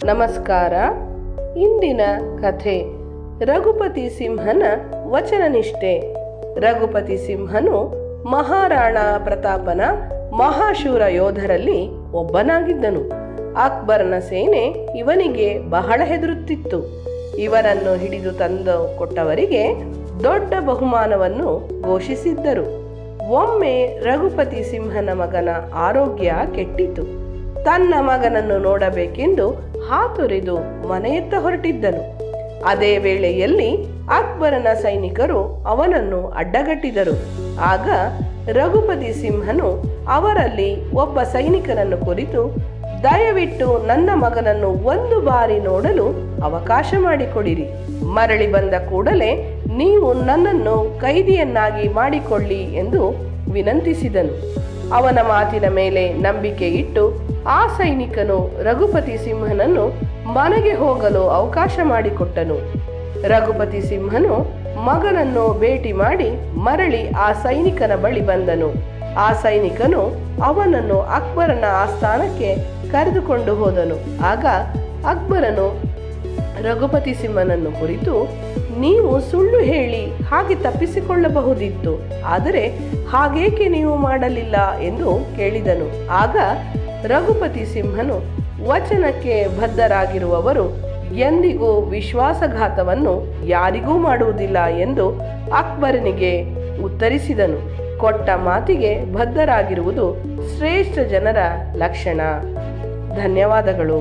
ನಮಸ್ಕಾರ. ಇಂದಿನ ಕಥೆ ರಘುಪತಿ ಸಿಂಹನ ವಚನನಿಷ್ಠೆ. ರಘುಪತಿ ಸಿಂಹನು ಮಹಾರಾಣಾ ಪ್ರತಾಪನ ಮಹಾಶೂರ ಯೋಧರಲ್ಲಿ ಒಬ್ಬನಾಗಿದ್ದನು. ಅಕ್ಬರನ ಸೇನೆ ಇವನಿಗೆ ಬಹಳ ಹೆದರುತ್ತಿತ್ತು. ಇವರನ್ನು ಹಿಡಿದು ತಂದು ಕೊಟ್ಟವರಿಗೆ ದೊಡ್ಡ ಬಹುಮಾನವನ್ನು ಘೋಷಿಸಿದ್ದರು. ಒಮ್ಮೆ ರಘುಪತಿ ಸಿಂಹನ ಮಗನ ಆರೋಗ್ಯ ಕೆಟ್ಟಿತು. ತನ್ನ ಮಗನನ್ನು ನೋಡಬೇಕೆಂದು ಹಾತೊರೆದು ಮನೆಯತ್ತ ಹೊರಟಿದ್ದನು. ಅದೇ ವೇಳೆಯಲ್ಲಿ ಅಕ್ಬರನ ಸೈನಿಕರು ಅವನನ್ನು ಅಡ್ಡಗಟ್ಟಿದರು. ಆಗ ರಘುಪತಿ ಸಿಂಹನು ಅವರಲ್ಲಿ ಒಬ್ಬ ಸೈನಿಕನನ್ನು ಕುರಿತು, ದಯವಿಟ್ಟು ನನ್ನ ಮಗನನ್ನು ಒಂದು ಬಾರಿ ನೋಡಲು ಅವಕಾಶ ಮಾಡಿಕೊಡಿರಿ. ಮರಳಿ ಬಂದ ಕೂಡಲೇ ನೀವು ನನ್ನನ್ನು ಕೈದಿಯನ್ನಾಗಿ ಮಾಡಿಕೊಳ್ಳಿ ಎಂದು ವಿನಂತಿಸಿದನು. ಅವನ ಮಾತಿನ ಮೇಲೆ ನಂಬಿಕೆ ಇಟ್ಟು ಆ ಸೈನಿಕನು ರಘುಪತಿ ಸಿಂಹನನ್ನು ಮನೆಗೆ ಹೋಗಲು ಅವಕಾಶ ಮಾಡಿಕೊಟ್ಟನು. ರಘುಪತಿ ಸಿಂಹನು ಮಗನನ್ನು ಭೇಟಿ ಮಾಡಿ ಮರಳಿ ಆ ಸೈನಿಕನ ಬಳಿ ಬಂದನು. ಆ ಸೈನಿಕನು ಅವನನ್ನು ಅಕ್ಬರನ ಆಸ್ಥಾನಕ್ಕೆ ಕರೆದುಕೊಂಡು ಹೋದನು. ಆಗ ಅಕ್ಬರನು ರಘುಪತಿ ಸಿಂಹನನ್ನು ಕುರಿತು, ನೀವು ಸುಳ್ಳು ಹೇಳಿ ಹಾಗೆ ತಪ್ಪಿಸಿಕೊಳ್ಳಬಹುದಿತ್ತು, ಆದರೆ ಹಾಗೇಕೆ ನೀವು ಮಾಡಲಿಲ್ಲ ಎಂದು ಕೇಳಿದನು. ಆಗ ರಘುಪತಿ ಸಿಂಹನು, ವಚನಕ್ಕೆ ಬದ್ಧರಾಗಿರುವವರು ಎಂದಿಗೂ ವಿಶ್ವಾಸಘಾತವನ್ನು ಯಾರಿಗೂ ಮಾಡುವುದಿಲ್ಲ ಎಂದು ಅಕ್ಬರನಿಗೆ ಉತ್ತರಿಸಿದನು. ಕೊಟ್ಟ ಮಾತಿಗೆ ಬದ್ಧರಾಗಿರುವುದು ಶ್ರೇಷ್ಠ ಜನರ ಲಕ್ಷಣ. ಧನ್ಯವಾದಗಳು.